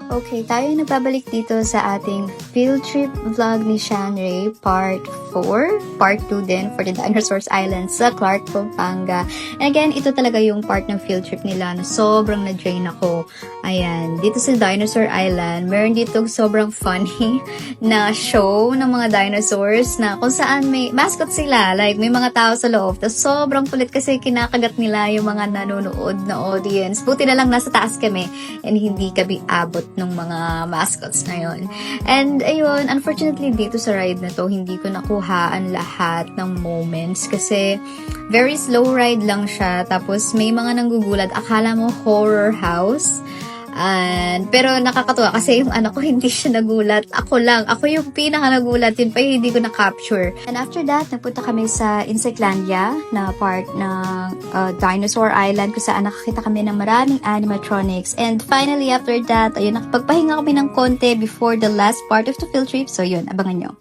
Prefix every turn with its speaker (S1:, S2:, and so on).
S1: Okay, tayo yung nagbabalik dito sa ating field trip vlog ni Shanray, part 4, part 2 din for the Dinosaurs Island sa Clark, Pampanga. And again, ito talaga yung part ng field trip nila na sobrang na-drain ako. Ayan, dito sa Dinosaur Island, meron dito sobrang funny na show ng mga dinosaurs na kung saan may mascot sila, like may mga tao sa loob. Tapos sobrang kulit kasi kinakagat nila yung mga nanonood na audience. Buti na lang nasa taas kami and hindi kami abot ng mga mascots na yun. And ayun, unfortunately dito sa ride na to, hindi ko nakuhaan lahat ng moments kasi very slow ride lang siya. Tapos may mga nanggugulat, akala mo horror house. Pero nakakatuwa kasi yung anak ko hindi siya nagulat. Ako lang. Ako yung pinaka nagulat. Yun pa yung hindi ko na-capture. And after that, napunta kami sa Insectlandia na part ng Dinosaur Island kung saan nakakita kami ng maraming animatronics. And finally, after that, ayun, nakapagpahinga kami ng konti before the last part of the field trip. So yun, abangan nyo.